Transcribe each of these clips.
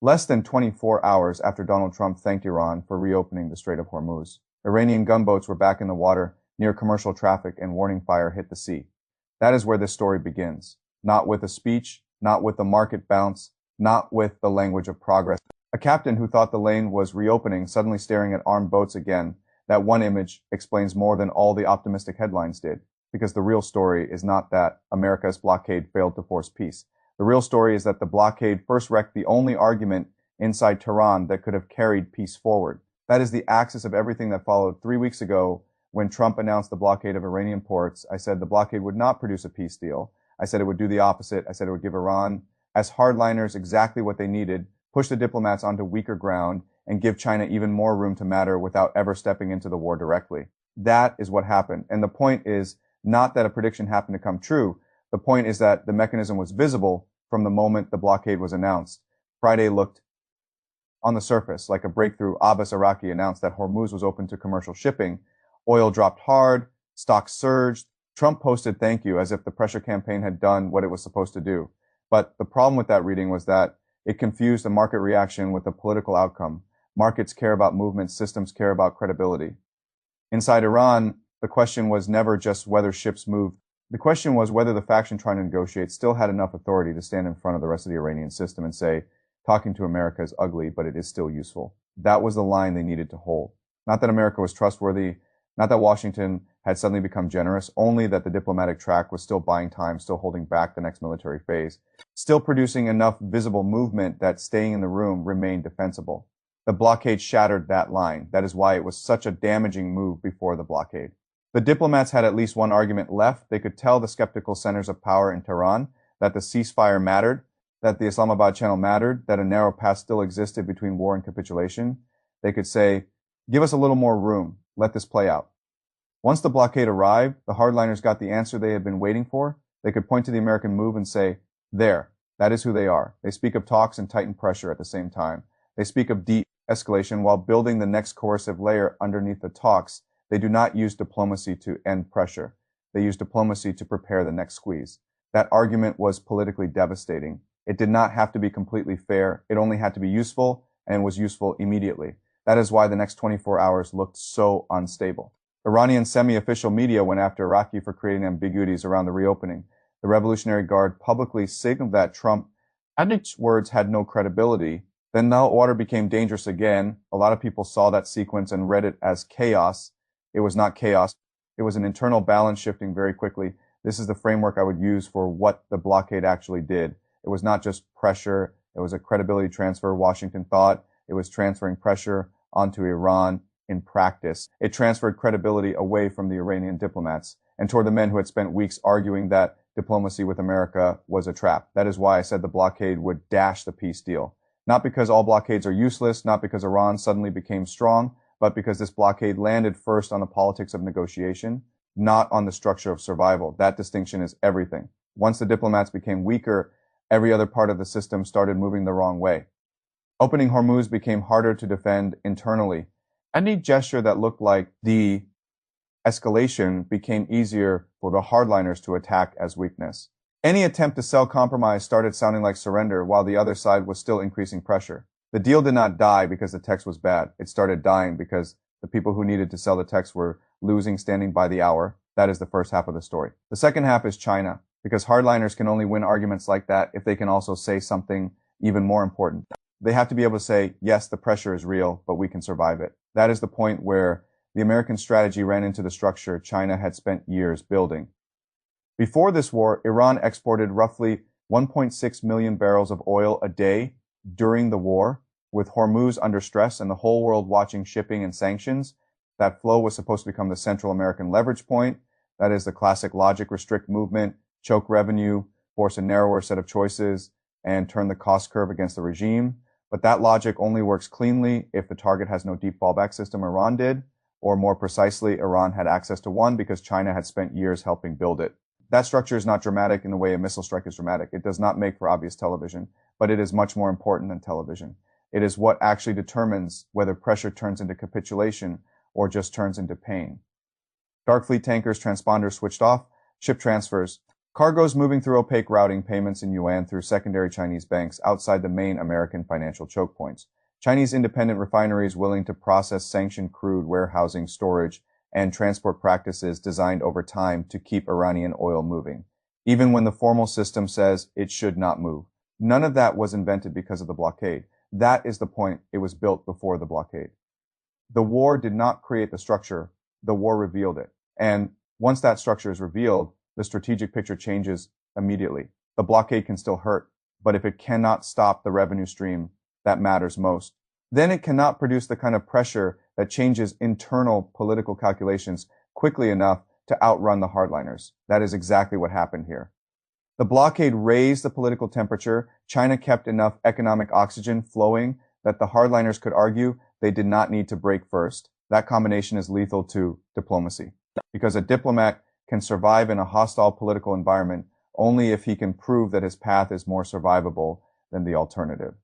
Less than 24 hours after Donald Trump thanked Iran for reopening the Strait of Hormuz, Iranian gunboats were back in the water near commercial traffic and warning fire hit the sea. That is where this story begins. Not with a speech, not with the market bounce, not with the language of progress. A captain who thought the lane was reopening suddenly staring at armed boats again. That one image explains more than all the optimistic headlines did, because the real story is not that America's blockade failed to force peace. The real story is that the blockade first wrecked the only argument inside Tehran that could have carried peace forward. That is the axis of everything that followed. 3 weeks ago, when Trump announced the blockade of Iranian ports, I said the blockade would not produce a peace deal. I said it would do the opposite. I said it would give Iran, as hardliners, exactly what they needed, push the diplomats onto weaker ground, and give China even more room to matter without ever stepping into the war directly. That is what happened. And the point is not that a prediction happened to come true. The point is that the mechanism was visible from the moment the blockade was announced. Friday looked on the surface like a breakthrough. Abbas Araki announced that Hormuz was open to commercial shipping. Oil dropped hard, stocks surged. Trump posted thank you as if the pressure campaign had done what it was supposed to do. But the problem with that reading was that it confused the market reaction with the political outcome. Markets care about movement, systems care about credibility. Inside Iran, the question was never just whether ships moved. The question was whether the faction trying to negotiate still had enough authority to stand in front of the rest of the Iranian system and say, talking to America is ugly, but it is still useful. That was the line they needed to hold. Not that America was trustworthy, not that Washington had suddenly become generous, only that the diplomatic track was still buying time, still holding back the next military phase, still producing enough visible movement that staying in the room remained defensible. The blockade shattered that line. That is why it was such a damaging move before the blockade. The diplomats had at least one argument left. They could tell the skeptical centers of power in Tehran that the ceasefire mattered, that the Islamabad channel mattered, that a narrow path still existed between war and capitulation. They could say, give us a little more room. Let this play out. Once the blockade arrived, the hardliners got the answer they had been waiting for. They could point to the American move and say, there, that is who they are. They speak of talks and tighten pressure at the same time. They speak of de-escalation while building the next coercive layer underneath the talks. They do not use diplomacy to end pressure. They use diplomacy to prepare the next squeeze. That argument was politically devastating. It did not have to be completely fair. It only had to be useful, and was useful immediately. That is why the next 24 hours looked so unstable. Iranian semi-official media went after Iraqi for creating ambiguities around the reopening. The Revolutionary Guard publicly signaled that Trump's words had no credibility. Then the water became dangerous again. A lot of people saw that sequence and read it as chaos. It was not chaos. It was an internal balance shifting very quickly. This is the framework I would use for what the blockade actually did. It was not just pressure. It was a credibility transfer. Washington thought it was transferring pressure onto Iran in practice. It transferred credibility away from the Iranian diplomats and toward the men who had spent weeks arguing that diplomacy with America was a trap. That is why I said the blockade would dash the peace deal. Not because all blockades are useless, not because Iran suddenly became strong, but because this blockade landed first on the politics of negotiation, not on the structure of survival. That distinction is everything. Once the diplomats became weaker, every other part of the system started moving the wrong way. Opening Hormuz became harder to defend internally. Any gesture that looked like de-escalation became easier for the hardliners to attack as weakness. Any attempt to sell compromise started sounding like surrender while the other side was still increasing pressure. The deal did not die because the text was bad. It started dying because the people who needed to sell the text were losing standing by the hour. That is the first half of the story. The second half is China, because hardliners can only win arguments like that if they can also say something even more important. They have to be able to say, yes, the pressure is real, but we can survive it. That is the point where the American strategy ran into the structure China had spent years building. Before this war, Iran exported roughly 1.6 million barrels of oil a day during the war. With Hormuz under stress and the whole world watching shipping and sanctions, that flow was supposed to become the Central American leverage point. That is the classic logic: restrict movement, choke revenue, force a narrower set of choices, and turn the cost curve against the regime. But that logic only works cleanly if the target has no deep fallback system Iran did, or more precisely, Iran had access to one because China had spent years helping build it. That structure is not dramatic in the way a missile strike is dramatic. It does not make for obvious television, but it is much more important than television. It is what actually determines whether pressure turns into capitulation or just turns into pain. Dark fleet tankers, transponders switched off, ship transfers, Cargoes moving through opaque routing, payments in yuan through secondary Chinese banks outside the main American financial choke points. Chinese independent refineries willing to process sanctioned crude, warehousing, storage, and transport practices designed over time to keep Iranian oil moving, even when the formal system says it should not move. None of that was invented because of the blockade. That is the point. It was built before the blockade. The war did not create the structure. The war revealed it. And once that structure is revealed, the strategic picture changes immediately. The blockade can still hurt, but if it cannot stop the revenue stream that matters most, then it cannot produce the kind of pressure that changes internal political calculations quickly enough to outrun the hardliners. That is exactly what happened here. The blockade raised the political temperature. China kept enough economic oxygen flowing that the hardliners could argue they did not need to break first. That combination is lethal to diplomacy, because a diplomat can survive in a hostile political environment only if he can prove that his path is more survivable than the alternative.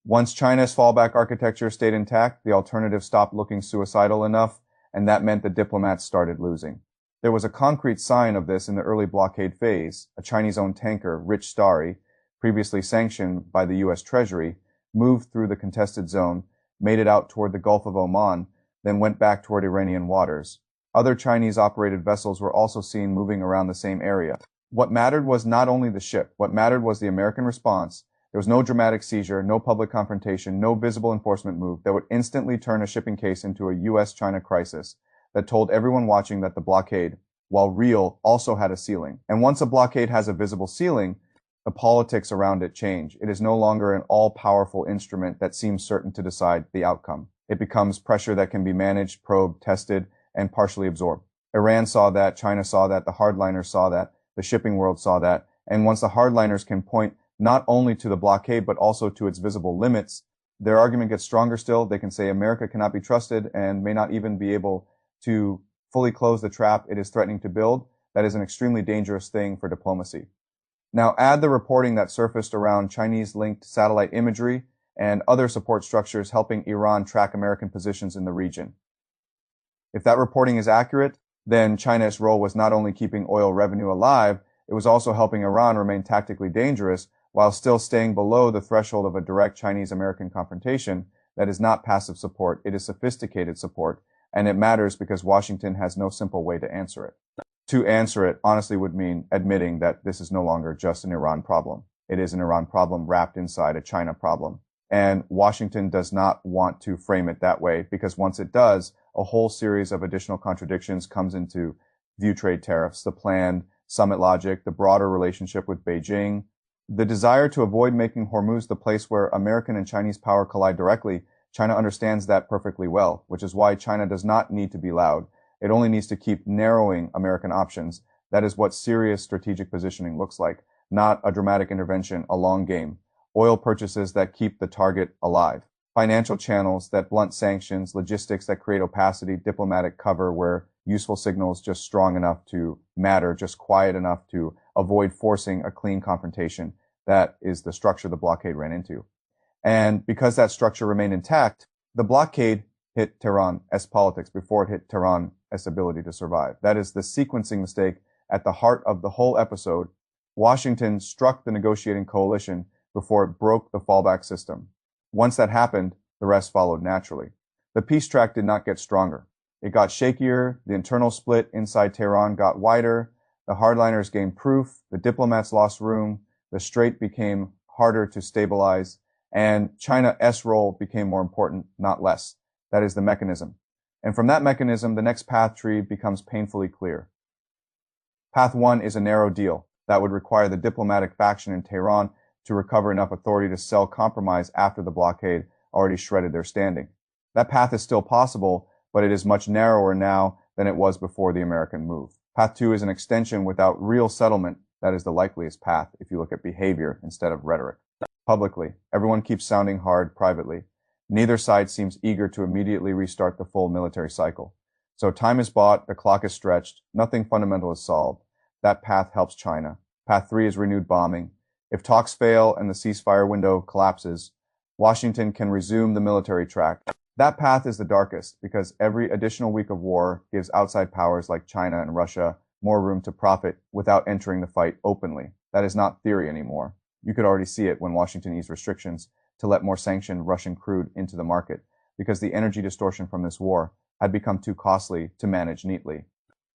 Once China's fallback architecture stayed intact, the alternative stopped looking suicidal enough, and that meant the diplomats started losing. There was a concrete sign of this in the early blockade phase. A Chinese-owned tanker, Rich Starry, previously sanctioned by the U.S. Treasury, moved through the contested zone, made it out toward the Gulf of Oman, then went back toward Iranian waters. Other Chinese-operated vessels were also seen moving around the same area. What mattered was not only the ship. What mattered was the American response. There was no dramatic seizure, no public confrontation, no visible enforcement move that would instantly turn a shipping case into a U.S.-China crisis that told everyone watching that the blockade, while real, also had a ceiling. And once a blockade has a visible ceiling, the politics around it change. It is no longer an all-powerful instrument that seems certain to decide the outcome. It becomes pressure that can be managed, probed, tested, and partially absorbed. Iran saw that, China saw that, the hardliners saw that, the shipping world saw that, and once the hardliners can point not only to the blockade but also to its visible limits, their argument gets stronger still. They can say America cannot be trusted and may not even be able to fully close the trap it is threatening to build. That is an extremely dangerous thing for diplomacy. Now add the reporting that surfaced around Chinese-linked satellite imagery and other support structures helping Iran track American positions in the region. If that reporting is accurate, then China's role was not only keeping oil revenue alive, it was also helping Iran remain tactically dangerous while still staying below the threshold of a direct Chinese-American confrontation. That is not passive support, it is sophisticated support, and it matters because Washington has no simple way to answer it. To answer it honestly would mean admitting that this is no longer just an Iran problem. It is an Iran problem wrapped inside a China problem. And Washington does not want to frame it that way, because once it does, a whole series of additional contradictions comes into view: trade tariffs, the planned summit logic, the broader relationship with Beijing, the desire to avoid making Hormuz the place where American and Chinese power collide directly. China understands that perfectly well, which is why China does not need to be loud. It only needs to keep narrowing American options. That is what serious strategic positioning looks like, not a dramatic intervention, a long game. Oil purchases that keep the target alive. Financial channels that blunt sanctions, logistics that create opacity, diplomatic cover where useful signals just strong enough to matter, just quiet enough to avoid forcing a clean confrontation. That is the structure the blockade ran into. And because that structure remained intact, the blockade hit Tehran's politics before it hit Tehran's ability to survive. That is the sequencing mistake at the heart of the whole episode. Washington struck the negotiating coalition before it broke the fallback system. Once that happened, the rest followed naturally. The peace track did not get stronger. It got shakier, the internal split inside Tehran got wider, the hardliners gained proof, the diplomats lost room, the Strait became harder to stabilize, and China's role became more important, not less. That is the mechanism. And from that mechanism, the next path tree becomes painfully clear. Path 1 is a narrow deal that would require the diplomatic faction in Tehran to recover enough authority to sell compromise after the blockade already shredded their standing. That path is still possible, but it is much narrower now than it was before the American move. Path 2 is an extension without real settlement. That is the likeliest path if you look at behavior instead of rhetoric. Publicly, everyone keeps sounding hard privately. Neither side seems eager to immediately restart the full military cycle. So time is bought, the clock is stretched, nothing fundamental is solved. That path helps China. Path 3 is renewed bombing. If talks fail and the ceasefire window collapses, Washington can resume the military track. That path is the darkest because every additional week of war gives outside powers like China and Russia more room to profit without entering the fight openly. That is not theory anymore. You could already see it when Washington eased restrictions to let more sanctioned Russian crude into the market, because the energy distortion from this war had become too costly to manage neatly.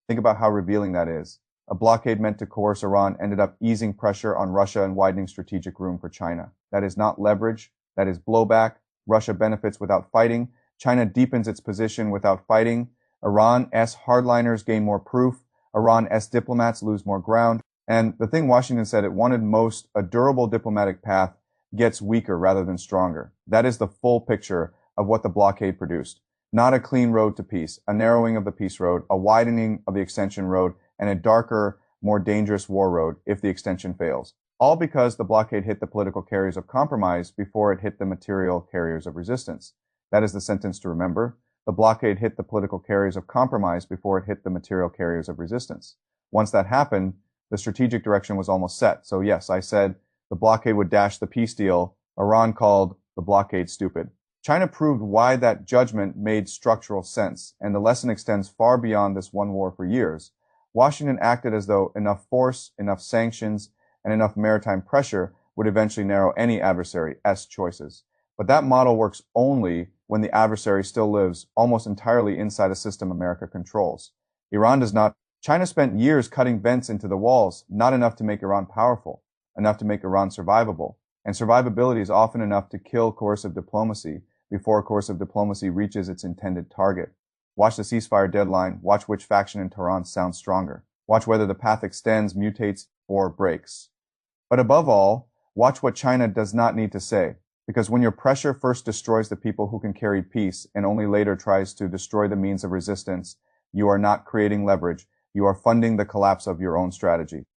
Think about how revealing that is. A blockade meant to coerce Iran ended up easing pressure on Russia and widening strategic room for China. That is not leverage, that is blowback. Russia benefits without fighting. China deepens its position without fighting. Iran-S hardliners gain more proof. Iran-S diplomats lose more ground. And the thing Washington said it wanted most, a durable diplomatic path, gets weaker rather than stronger. That is the full picture of what the blockade produced. Not a clean road to peace, a narrowing of the peace road, a widening of the extension road, and a darker, more dangerous war road if the extension fails. All because the blockade hit the political carriers of compromise before it hit the material carriers of resistance. That is the sentence to remember. The blockade hit the political carriers of compromise before it hit the material carriers of resistance. Once that happened, the strategic direction was almost set. So yes, I said the blockade would dash the peace deal. Iran called the blockade stupid. China proved why that judgment made structural sense, and the lesson extends far beyond this one war for years. Washington acted as though enough force, enough sanctions, and enough maritime pressure would eventually narrow any adversary's choices. But that model works only when the adversary still lives almost entirely inside a system America controls. Iran does not. China spent years cutting vents into the walls, not enough to make Iran powerful, enough to make Iran survivable. And survivability is often enough to kill coercive diplomacy before coercive diplomacy reaches its intended target. Watch the ceasefire deadline. Watch which faction in Tehran sounds stronger. Watch whether the path extends, mutates, or breaks. But above all, watch what China does not need to say. Because when your pressure first destroys the people who can carry peace and only later tries to destroy the means of resistance, you are not creating leverage. You are funding the collapse of your own strategy.